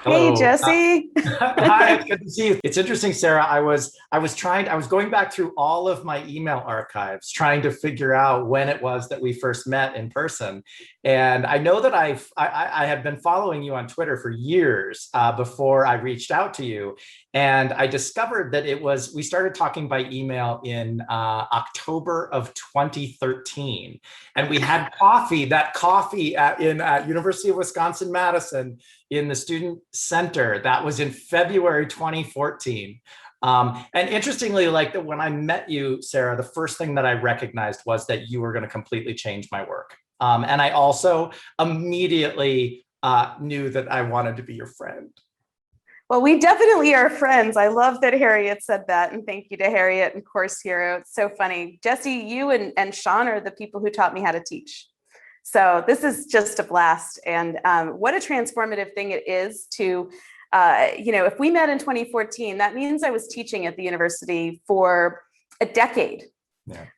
Hey, Hello. Jesse. Hi, it's good to see you. It's interesting, Sarah. I was going back through all of my email archives, trying to figure out when it was that we first met in person. And I know that I had been following you on Twitter for years before I reached out to you. And I discovered that we started talking by email in October of 2013. And we had that coffee in University of Wisconsin-Madison in the student center. That was in February 2014. And interestingly, when I met you, Sarah, the first thing that I recognized was that you were going to completely change my work. And I also immediately knew that I wanted to be your friend. Well, we definitely are friends. I love that Harriet said that. And thank you to Harriet and Course Hero. It's so funny. Jesse, you and Sean are the people who taught me how to teach. So this is just a blast. And what a transformative thing it is to, if we met in 2014, that means I was teaching at the university for a decade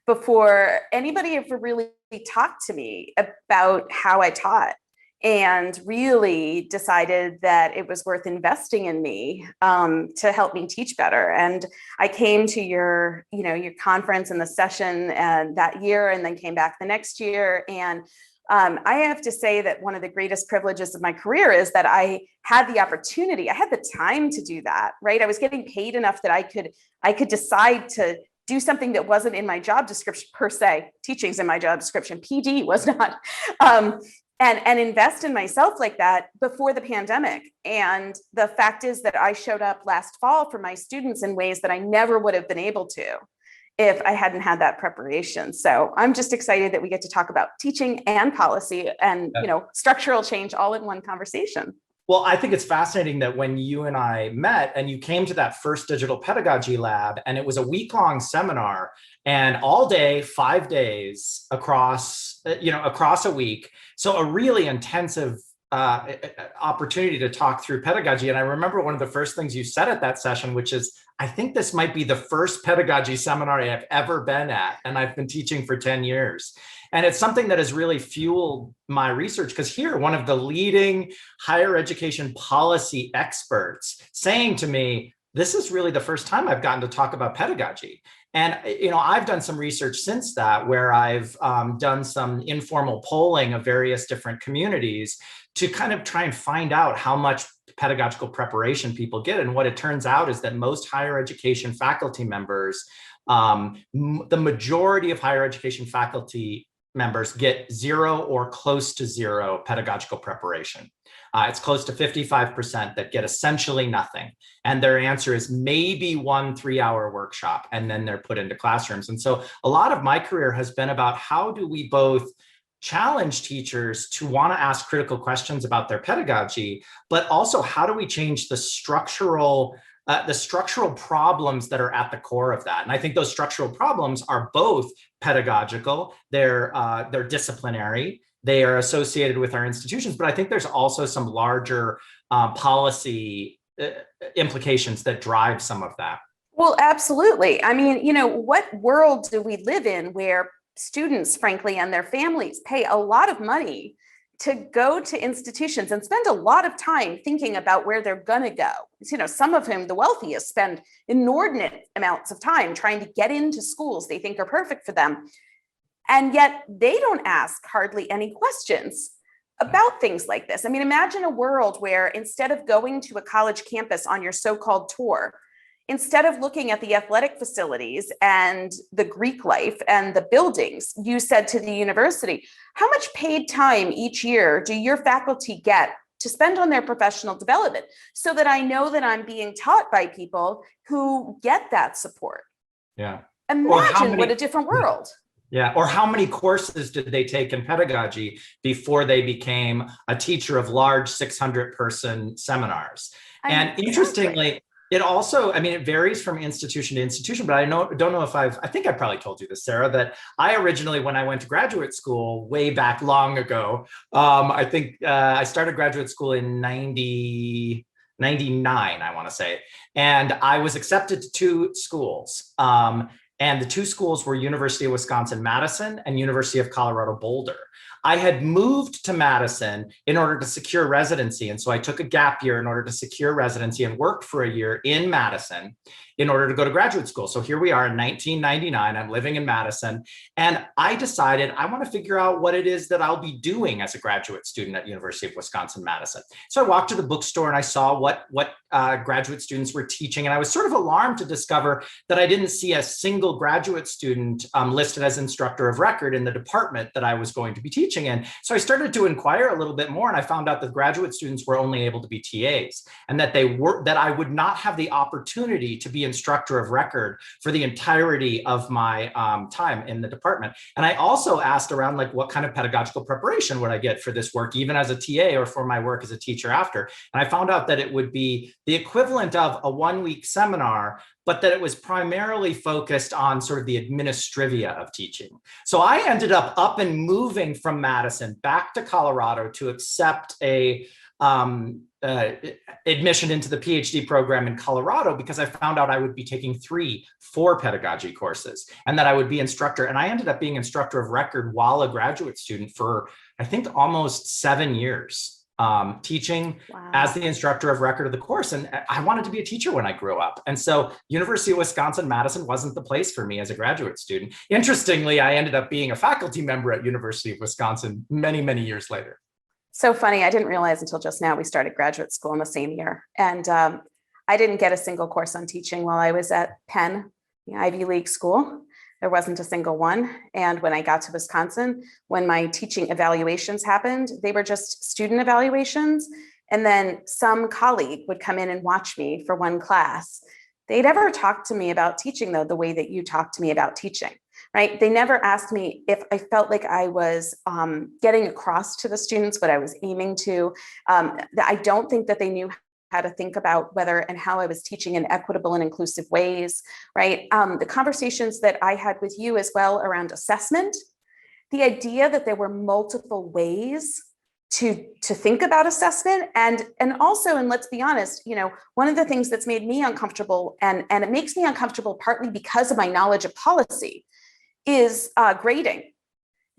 before anybody ever really talked to me about how I taught, and really decided that it was worth investing in me to help me teach better. And I came to your conference and the session and that year, and then came back the next year. And I have to say that one of the greatest privileges of my career is that I had the opportunity, I had the time to do that, right? I was getting paid enough that I could decide to do something that wasn't in my job description per se. Teaching's in my job description, PD was not. And invest in myself like that before the pandemic. And the fact is that I showed up last fall for my students in ways that I never would have been able to if I hadn't had that preparation. So I'm just excited that we get to talk about teaching and policy and structural change all in one conversation. Well, I think it's fascinating that when you and I met and you came to that first digital pedagogy lab, and it was a week-long seminar, and all day, 5 days across a week. So a really intensive opportunity to talk through pedagogy. And I remember one of the first things you said at that session, which is, I think this might be the first pedagogy seminar I've ever been at, and I've been teaching for 10 years. And it's something that has really fueled my research, because here, one of the leading higher education policy experts saying to me, this is really the first time I've gotten to talk about pedagogy. And I've done some research since that, where I've done some informal polling of various different communities to kind of try and find out how much pedagogical preparation people get. And what it turns out is that most higher education faculty members, the majority of higher education faculty members get zero or close to zero pedagogical preparation. It's close to 55% that get essentially nothing. And their answer is maybe 1 3-hour workshop, and then they're put into classrooms. And so a lot of my career has been about how do we both challenge teachers to want to ask critical questions about their pedagogy, but also how do we change the structural problems that are at the core of that. And I think those structural problems are both pedagogical, they're disciplinary, they are associated with our institutions, but I think there's also some larger policy implications that drive some of that. Well, absolutely. I mean, what world do we live in where students, frankly, and their families pay a lot of money to go to institutions and spend a lot of time thinking about where they're going to go? Some of whom, the wealthiest, spend inordinate amounts of time trying to get into schools they think are perfect for them. And yet they don't ask hardly any questions about things like this. I mean, imagine a world where instead of going to a college campus on your so-called tour, instead of looking at the athletic facilities and the Greek life and the buildings, you said to the university, how much paid time each year do your faculty get to spend on their professional development, so that I know that I'm being taught by people who get that support? Yeah. Imagine what a different world. Yeah. Or how many courses did they take in pedagogy before they became a teacher of large 600-person seminars? And interestingly, it also, it varies from institution to institution, but don't know if I think I probably told you this, Sarah, that I originally, when I went to graduate school way back long ago, I think I started graduate school in 99, I want to say. And I was accepted to 2 schools. And the 2 schools were University of Wisconsin-Madison and University of Colorado Boulder. I had moved to Madison in order to secure residency. And so I took a gap year in order to secure residency and worked for a year in Madison in order to go to graduate school. So here we are in 1999, I'm living in Madison, and I decided I want to figure out what it is that I'll be doing as a graduate student at University of Wisconsin-Madison. So I walked to the bookstore and I saw what graduate students were teaching, and I was sort of alarmed to discover that I didn't see a single graduate student listed as instructor of record in the department that I was going to be teaching in. So I started to inquire a little bit more, and I found out that graduate students were only able to be TAs, and that I would not have the opportunity to be instructor of record for the entirety of my time in the department. And I also asked around, like, what kind of pedagogical preparation would I get for this work, even as a TA or for my work as a teacher after? And I found out that it would be the equivalent of a one-week seminar, but that it was primarily focused on sort of the administrivia of teaching. So I ended up and moving from Madison back to Colorado to accept a admission into the PhD program in Colorado, because I found out I would be taking 4 pedagogy courses and that I would be instructor. And I ended up being instructor of record while a graduate student for, I think, almost 7 years. Teaching as the instructor of record of the course. And I wanted to be a teacher when I grew up. And so University of Wisconsin-Madison wasn't the place for me as a graduate student. Interestingly, I ended up being a faculty member at University of Wisconsin many, many years later. So funny. I didn't realize until just now we started graduate school in the same year. And I didn't get a single course on teaching while I was at Penn, the Ivy League school. There wasn't a single one. And when I got to Wisconsin, when my teaching evaluations happened, they were just student evaluations. And then some colleague would come in and watch me for one class. They never talked to me about teaching, though, the way that you talked to me about teaching, right? They never asked me if I felt like I was getting across to the students what I was aiming to. I don't think that they knew how to think about whether and how I was teaching in equitable and inclusive ways, right? The conversations that I had with you as well around assessment, the idea that there were multiple ways to think about assessment, and also, and let's be honest, one of the things that's made me uncomfortable, and it makes me uncomfortable partly because of my knowledge of policy, is grading.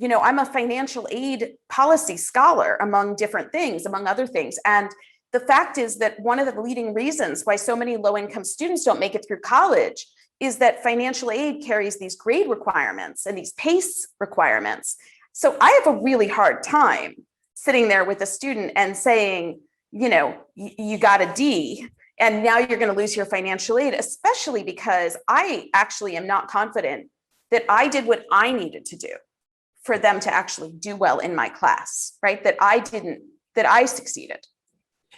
I'm a financial aid policy scholar, among other things. And the fact is that one of the leading reasons why so many low-income students don't make it through college is that financial aid carries these grade requirements and these PACE requirements. So I have a really hard time sitting there with a student and saying, you got a D, and now you're going to lose your financial aid, especially because I actually am not confident that I did what I needed to do for them to actually do well in my class, right? That I succeeded.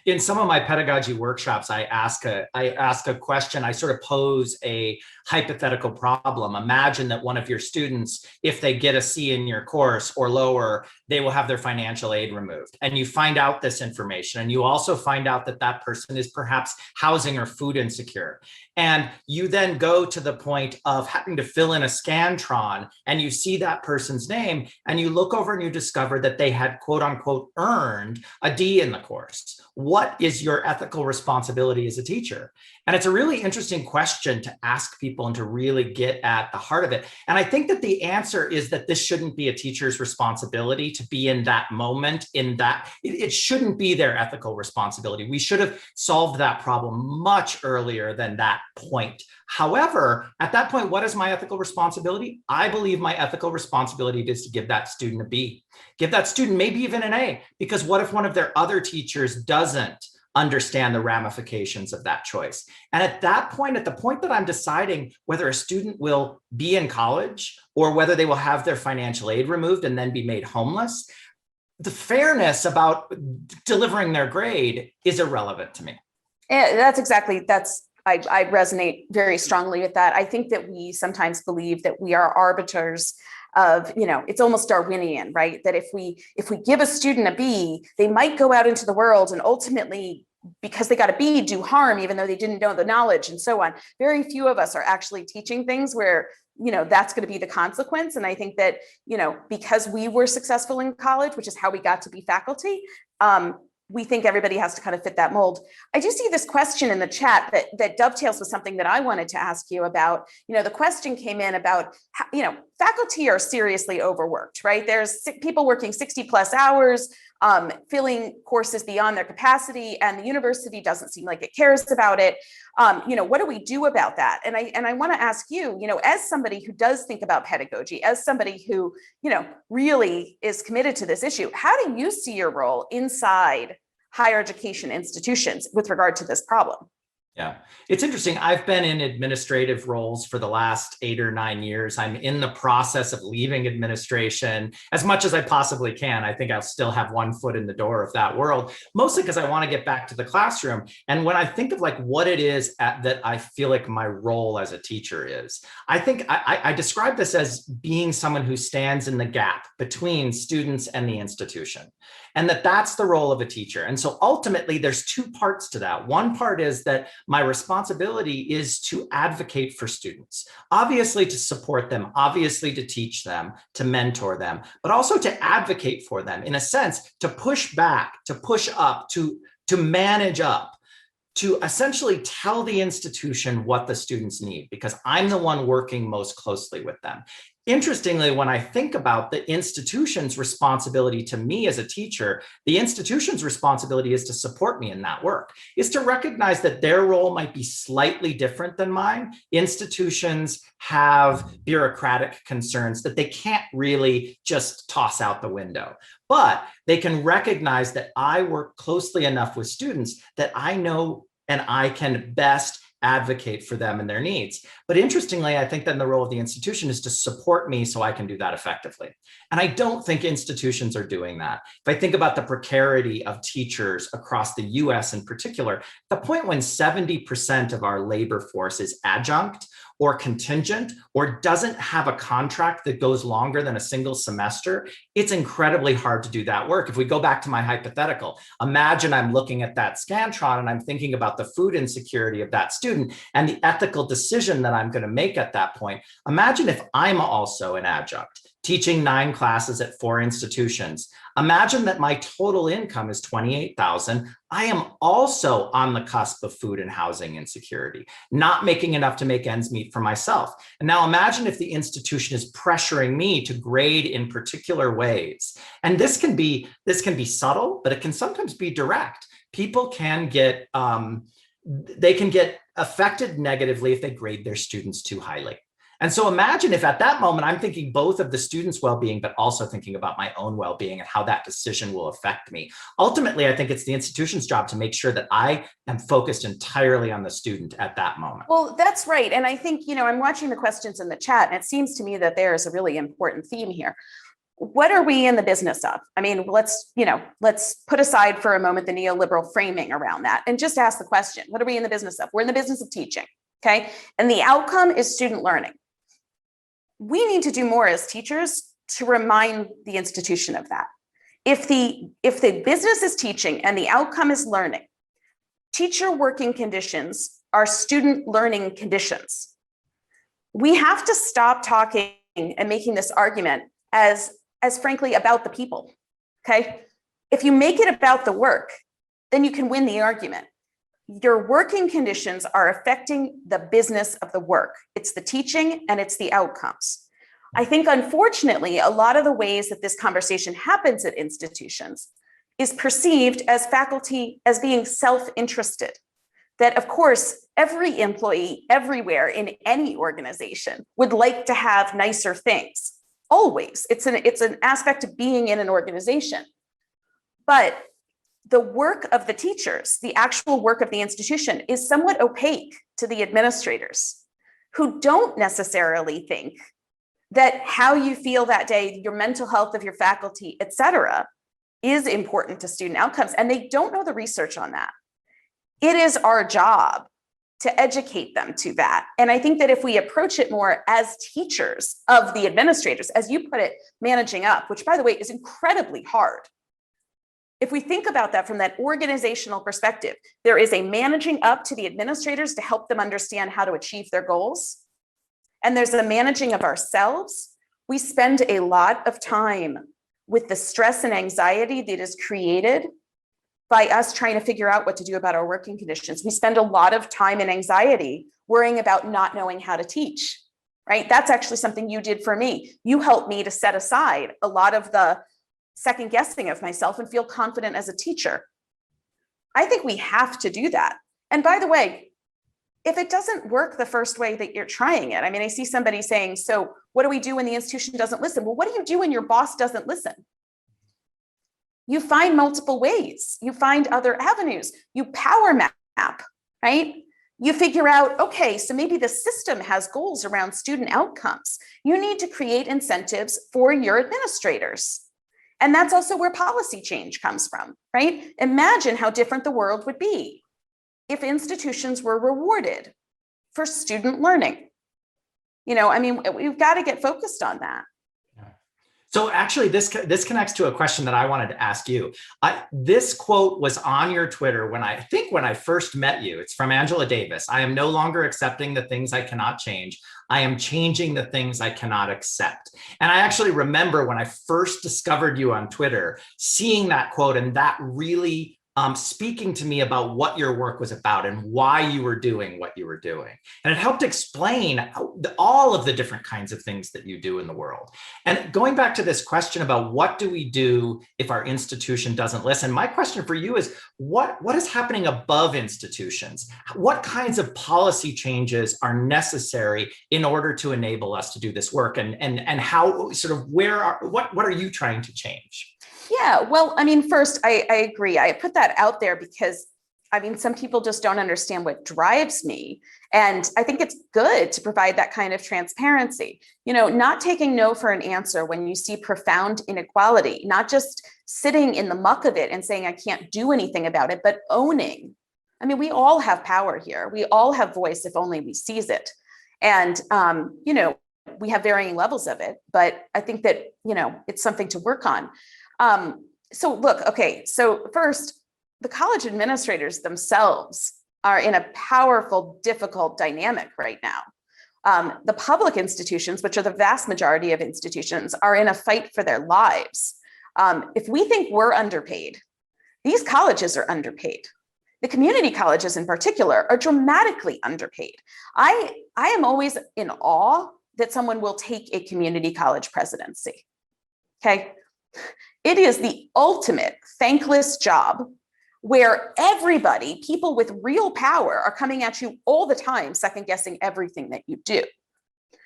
In some of my pedagogy workshops, I ask a question. I sort of pose a hypothetical problem. Imagine that one of your students, if they get a C in your course or lower, they will have their financial aid removed. And you find out this information. And you also find out that that person is perhaps housing or food insecure. And you then go to the point of having to fill in a Scantron, and you see that person's name, and you look over and you discover that they had, quote unquote, earned a D in the course. What is your ethical responsibility as a teacher? And it's a really interesting question to ask people and to really get at the heart of it. And I think that the answer is that this shouldn't be a teacher's responsibility to be in that moment, it shouldn't be their ethical responsibility. We should have solved that problem much earlier than that point. However, at that point, what is my ethical responsibility? I believe my ethical responsibility is to give that student a B, give that student maybe even an A, because what if one of their other teachers doesn't understand the ramifications of that choice? And at that point, at the point that I'm deciding whether a student will be in college or whether they will have their financial aid removed and then be made homeless, the fairness about delivering their grade is irrelevant to me. I resonate very strongly with that. I think that we sometimes believe that we are arbiters of, it's almost Darwinian, right? That if we give a student a B, they might go out into the world and ultimately, because they got a B, do harm, even though they didn't know the knowledge and so on. Very few of us are actually teaching things where, that's going to be the consequence. And I think that, because we were successful in college, which is how we got to be faculty, we think everybody has to kind of fit that mold. I do see this question in the chat that dovetails with something that I wanted to ask you about. The question came in about, faculty are seriously overworked, right? There's people working 60 plus hours, filling courses beyond their capacity, and the university doesn't seem like it cares about it. What do we do about that? And I want to ask you, as somebody who does think about pedagogy, as somebody who, really is committed to this issue, how do you see your role inside higher education institutions with regard to this problem? Yeah, it's interesting. I've been in administrative roles for the last 8 or 9 years. I'm in the process of leaving administration as much as I possibly can. I think I'll still have one foot in the door of that world, mostly because I want to get back to the classroom. And when I think of like what it is that I feel like my role as a teacher is, I think I describe this as being someone who stands in the gap between students and the institution. And that's the role of a teacher. And so ultimately there's 2 parts to that. One part is that my responsibility is to advocate for students, obviously to support them, obviously to teach them, to mentor them, but also to advocate for them, in a sense, to push back, to push up, to manage up, to essentially tell the institution what the students need, because I'm the one working most closely with them. Interestingly, when I think about the institution's responsibility to me as a teacher, the institution's responsibility is to support me in that work, is to recognize that their role might be slightly different than mine. Institutions have bureaucratic concerns that they can't really just toss out the window, but they can recognize that I work closely enough with students that I know and I can best advocate for them and their needs. But interestingly, I think then the role of the institution is to support me so I can do that effectively. And I don't think institutions are doing that. If I think about the precarity of teachers across the US in particular, the point when 70% of our labor force is adjunct or contingent or doesn't have a contract that goes longer than a single semester, it's incredibly hard to do that work. If we go back to my hypothetical, imagine I'm looking at that Scantron and I'm thinking about the food insecurity of that student and the ethical decision that I'm going to make at that point. Imagine if I'm also an adjunct teaching 9 classes at 4 institutions. Imagine that my total income is $28,000. I am also on the cusp of food and housing insecurity, not making enough to make ends meet for myself. And now imagine if the institution is pressuring me to grade in particular ways. And this can be subtle, but it can sometimes be direct. People can get, they can get affected negatively if they grade their students too highly. And so imagine if at that moment, I'm thinking both of the students' well-being, but also thinking about my own well-being and how that decision will affect me. Ultimately, I think it's the institution's job to make sure that I am focused entirely on the student at that moment. Well, that's right. And I think, I'm watching the questions in the chat, and it seems to me that there is a really important theme here. What are we in the business of? I mean, let's put aside for a moment the neoliberal framing around that and just ask the question, what are we in the business of? We're in the business of teaching, okay? And the outcome is student learning. We need to do more as teachers to remind the institution of that. If the business is teaching and the outcome is learning, teacher working conditions are student learning conditions. We have to stop talking and making this argument as frankly about the people, okay? If you make it about the work, then you can win the argument. Your working conditions are affecting the business of the work. It's the teaching and it's the outcomes. I think, unfortunately, a lot of the ways that this conversation happens at institutions is perceived as faculty as being self-interested. That, of course, every employee everywhere in any organization would like to have nicer things. Always. It's an aspect of being in an organization. But the work of the teachers, the actual work of the institution, is somewhat opaque to the administrators, who don't necessarily think that how you feel that day, your mental health of your faculty, et cetera, is important to student outcomes. And they don't know the research on that. It is our job to educate them to that. And I think that if we approach it more as teachers of the administrators, as you put it, managing up, which by the way is incredibly hard. If we think about that from that organizational perspective, there is a managing up to the administrators to help them understand how to achieve their goals. And there's a managing of ourselves. We spend a lot of time with the stress and anxiety that is created by us trying to figure out what to do about our working conditions. We spend a lot of time and anxiety worrying about not knowing how to teach, right? That's actually something you did for me. You helped me to set aside a lot of the second guessing of myself and feel confident as a teacher. I think we have to do that. And by the way, if it doesn't work the first way that you're trying it, I mean, I see somebody saying, so what do we do when the institution doesn't listen? Well, what do you do when your boss doesn't listen? You find multiple ways. You find other avenues. You power map, right? You figure out, okay, so maybe the system has goals around student outcomes. You need to create incentives for your administrators. And that's also where policy change comes from, right? Imagine how different the world would be if institutions were rewarded for student learning. You know, I mean, we've got to get focused on that. So actually, this connects to a question that I wanted to ask you. This quote was on your Twitter when I first met you. It's from Angela Davis. I am no longer accepting the things I cannot change. I am changing the things I cannot accept. And I actually remember when I first discovered you on Twitter, seeing that quote and that really speaking to me about what your work was about and why you were doing what you were doing. And it helped explain all of the different kinds of things that you do in the world. And going back to this question about what do we do if our institution doesn't listen, my question for you is, what is happening above institutions? What kinds of policy changes are necessary in order to enable us to do this work? And how, sort of, what are you trying to change? Yeah, well, I mean, first, I agree. I put that out there because, I mean, some people just don't understand what drives me. And I think it's good to provide that kind of transparency. You know, not taking no for an answer when you see profound inequality, not just sitting in the muck of it and saying, I can't do anything about it, but owning. I mean, we all have power here. We all have voice if only we seize it. And, you know, we have varying levels of it, but I think that, you know, it's something to work on. So look, okay, so first, the college administrators themselves are in a powerful, difficult dynamic right now. The public institutions, which are the vast majority of institutions, are in a fight for their lives. If we think we're underpaid, these colleges are underpaid. The community colleges in particular are dramatically underpaid. I am always in awe that someone will take a community college presidency, okay? It is the ultimate thankless job where everybody, people with real power, are coming at you all the time, second guessing everything that you do.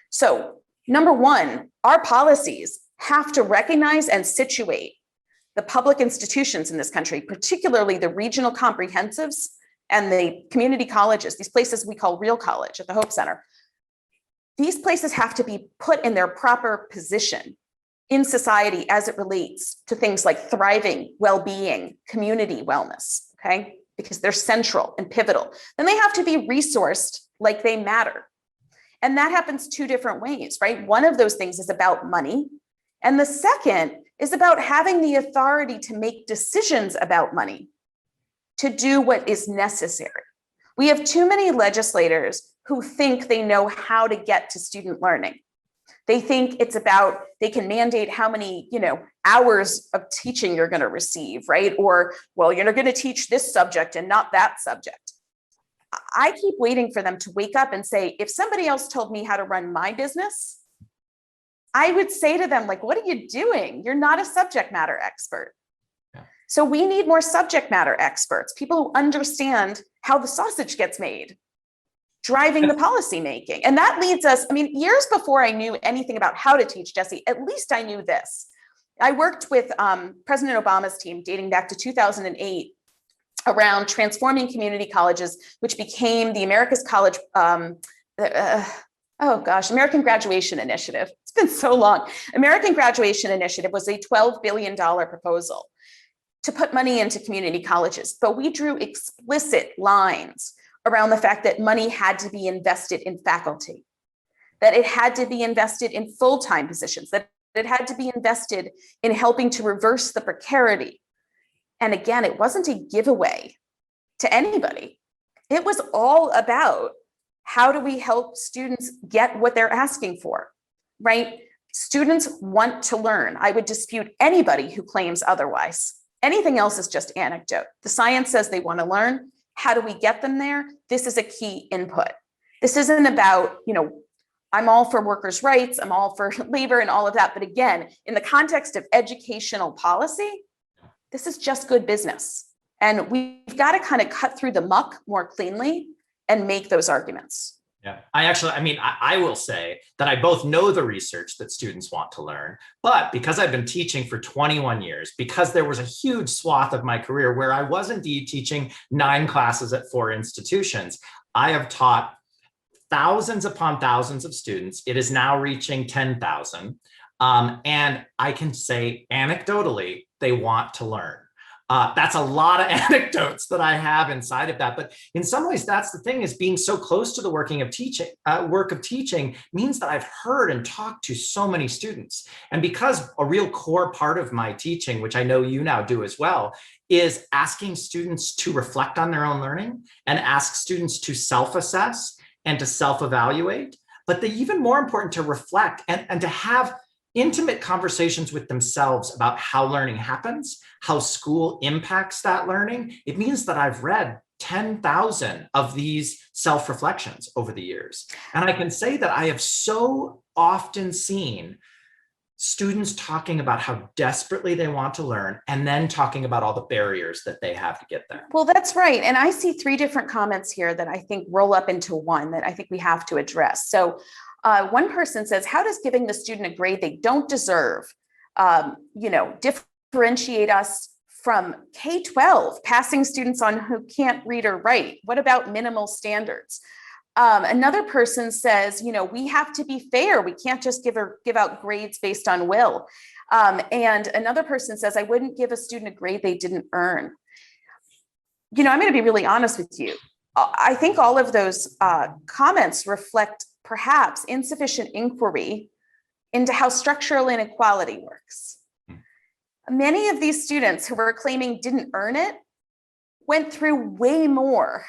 So, number one, our policies have to recognize and situate the public institutions in this country, particularly the regional comprehensives and the community colleges, these places we call real college at the Hope Center. These places have to be put in their proper position in society as it relates to things like thriving, well-being, community wellness, okay? Because they're central and pivotal. Then they have to be resourced like they matter. And that happens two different ways, right? One of those things is about money. And the second is about having the authority to make decisions about money, to do what is necessary. We have too many legislators who think they know how to get to student learning. They think it's about, they can mandate how many, you know, hours of teaching you're going to receive, right? Or, well, you're going to teach this subject and not that subject. I keep waiting for them to wake up and say, if somebody else told me how to run my business, I would say to them, like, what are you doing? You're not a subject matter expert. Yeah. So we need more subject matter experts, people who understand how the sausage gets made, driving the policy making. And that leads us, I mean, years before I knew anything about how to teach, Jesse, at least I knew this. I worked with President Obama's team dating back to 2008 around transforming community colleges, which became the America's College, American Graduation Initiative. It's been so long. American Graduation Initiative was a $12 billion proposal to put money into community colleges, but we drew explicit lines around the fact that money had to be invested in faculty, that it had to be invested in full-time positions, that it had to be invested in helping to reverse the precarity. And again, it wasn't a giveaway to anybody. It was all about how do we help students get what they're asking for, right? Students want to learn. I would dispute anybody who claims otherwise. Anything else is just anecdote. The science says they want to learn. How do we get them there? This is a key input. This isn't about, I'm all for workers' rights, I'm all for labor and all of that. But again, in the context of educational policy, this is just good business. And we've got to kind of cut through the muck more cleanly and make those arguments. Yeah, I will say that I both know the research that students want to learn, but because I've been teaching for 21 years, because there was a huge swath of my career where I was indeed teaching 9 classes at 4 institutions, I have taught thousands upon thousands of students. It is now reaching 10,000. And I can say anecdotally, they want to learn. That's a lot of anecdotes that I have inside of that. But in some ways, that's the thing, is being so close to the work of teaching means that I've heard and talked to so many students. And because a real core part of my teaching, which I know you now do as well, is asking students to reflect on their own learning and ask students to self-assess and to self-evaluate, but the even more important to reflect and to have intimate conversations with themselves about how learning happens, how school impacts that learning. It means that I've read 10,000 of these self-reflections over the years. And I can say that I have so often seen students talking about how desperately they want to learn and then talking about all the barriers that they have to get there. Well, that's right. And I see 3 different comments here that I think roll up into one that I think we have to address. So one person says, how does giving the student a grade they don't deserve, differentiate us from K-12 passing students on who can't read or write? What about minimal standards? Another person says, we have to be fair. We can't just give out grades based on will. And another person says, I wouldn't give a student a grade they didn't earn. I'm going to be really honest with you. I think all of those comments reflect perhaps insufficient inquiry into how structural inequality works. Many of these students who were claiming didn't earn it went through way more,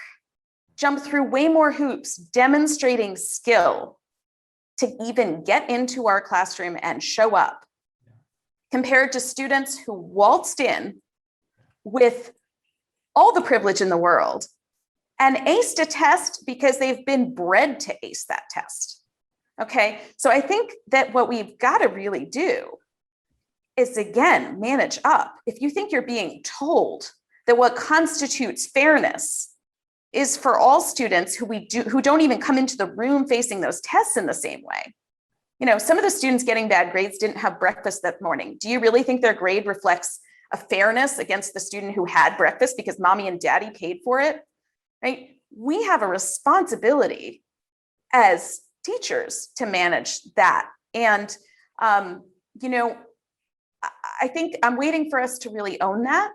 jumped through way more hoops, demonstrating skill to even get into our classroom and show up, compared to students who waltzed in with all the privilege in the world and aced a test because they've been bred to ace that test. Okay, so I think that what we've got to really do is, again, manage up. If you think you're being told that what constitutes fairness is for all students who don't even come into the room facing those tests in the same way. Some of the students getting bad grades didn't have breakfast that morning. Do you really think their grade reflects a fairness against the student who had breakfast because mommy and daddy paid for it? Right? We have a responsibility as teachers to manage that. And, I think I'm waiting for us to really own that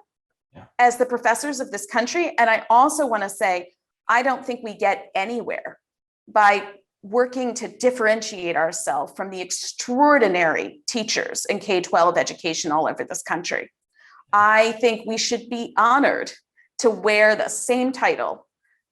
as the professors of this country. And I also want to say, I don't think we get anywhere by working to differentiate ourselves from the extraordinary teachers in K-12 education all over this country. I think we should be honored to wear the same title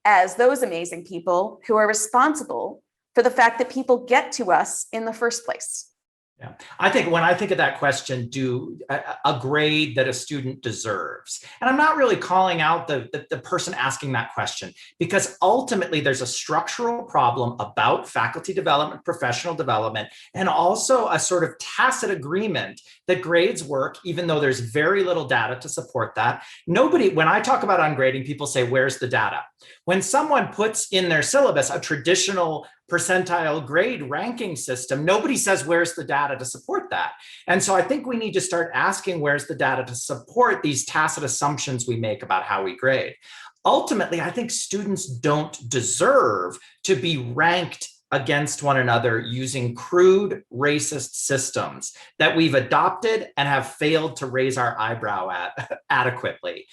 as those amazing people who are responsible for the fact that people get to us in the first place. Yeah, I think when I think of that question, do a grade that a student deserves, and I'm not really calling out the person asking that question, because ultimately there's a structural problem about faculty development, professional development, and also a sort of tacit agreement that grades work, even though there's very little data to support that. When I talk about ungrading, people say, where's the data? When someone puts in their syllabus a traditional percentile grade ranking system, nobody says where's the data to support that. And so I think we need to start asking where's the data to support these tacit assumptions we make about how we grade. Ultimately, I think students don't deserve to be ranked against one another using crude racist systems that we've adopted and have failed to raise our eyebrow at adequately.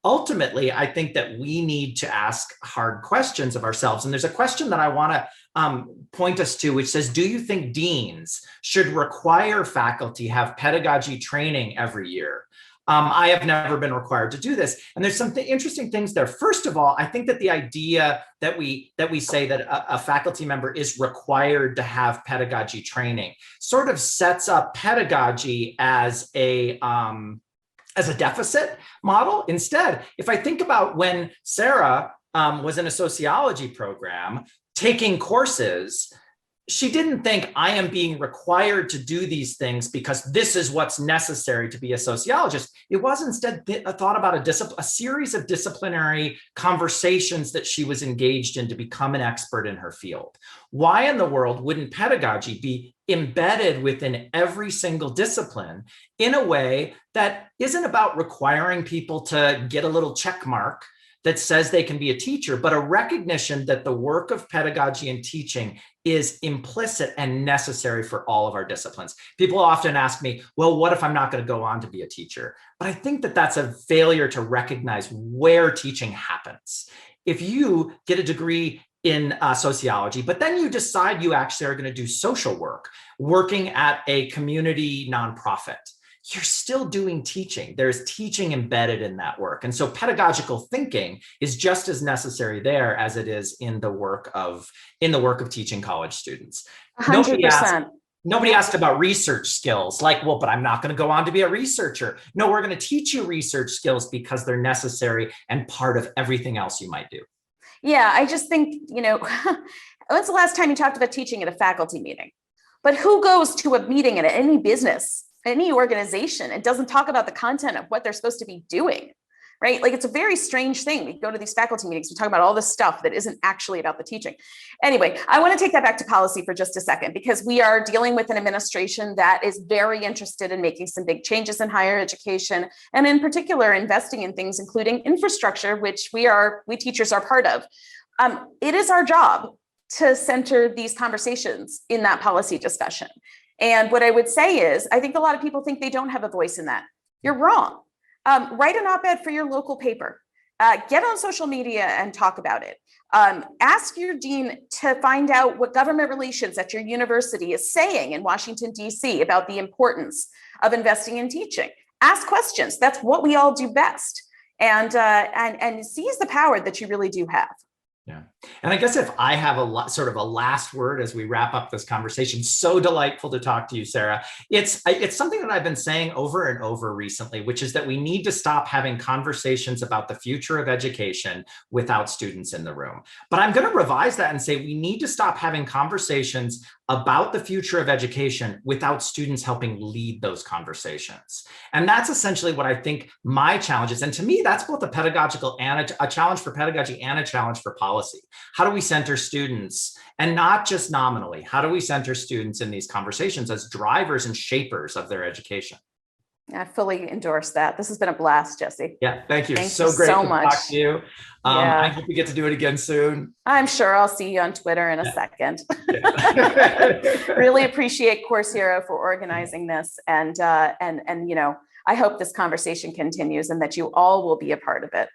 Ultimately, I think that we need to ask hard questions of ourselves. And there's a question that I want to point us to, which says, do you think deans should require faculty have pedagogy training every year? I have never been required to do this. And there's some interesting things there. First of all, I think that the idea that we say that a faculty member is required to have pedagogy training sort of sets up pedagogy as a as a deficit model. Instead, if I think about when Sara was in a sociology program taking courses, she didn't think I am being required to do these things because this is what's necessary to be a sociologist. It was instead a thought about a series of disciplinary conversations that she was engaged in to become an expert in her field. Why in the world wouldn't pedagogy be embedded within every single discipline in a way that isn't about requiring people to get a little check mark that says they can be a teacher, but a recognition that the work of pedagogy and teaching is implicit and necessary for all of our disciplines. People often ask me, well, what if I'm not going to go on to be a teacher? But I think that that's a failure to recognize where teaching happens. If you get a degree in sociology, but then you decide you actually are going to do social work, working at a community nonprofit, you're still doing teaching. There's teaching embedded in that work. And so pedagogical thinking is just as necessary there as it is in the work of teaching college students. 100%. Nobody asked about research skills, like, well, but I'm not going to go on to be a researcher. No, we're going to teach you research skills because they're necessary and part of everything else you might do. Yeah, I just think, when's the last time you talked about teaching at a faculty meeting? But who goes to a meeting at any business, any organization, and doesn't talk about the content of what they're supposed to be doing, right? Like, it's a very strange thing. We go to these faculty meetings, we talk about all this stuff that isn't actually about the teaching. Anyway, I want to take that back to policy for just a second, because we are dealing with an administration that is very interested in making some big changes in higher education, and in particular, investing in things, including infrastructure, which we teachers are part of. It is our job to center these conversations in that policy discussion. And what I would say is, I think a lot of people think they don't have a voice in that. You're wrong. Write an op-ed for your local paper. Get on social media and talk about it. Ask your dean to find out what government relations at your university is saying in Washington, D.C. about the importance of investing in teaching. Ask questions. That's what we all do best. And seize the power that you really do have. Yeah. And I guess if I have sort of a last word as we wrap up this conversation, so delightful to talk to you, Sara. It's something that I've been saying over and over recently, which is that we need to stop having conversations about the future of education without students in the room. But I'm going to revise that and say we need to stop having conversations about the future of education without students helping lead those conversations. And that's essentially what I think my challenge is. And to me, that's both a pedagogical and a challenge for pedagogy and a challenge for policy. How do we center students, and not just nominally, how do we center students in these conversations as drivers and shapers of their education? I fully endorse that. This has been a blast, Jesse. Yeah, thank you. Thank so you great so to much. talk to you. I hope we get to do it again soon. I'm sure I'll see you on Twitter in a second. Really appreciate Course Hero for organizing this, and I hope this conversation continues and that you all will be a part of it.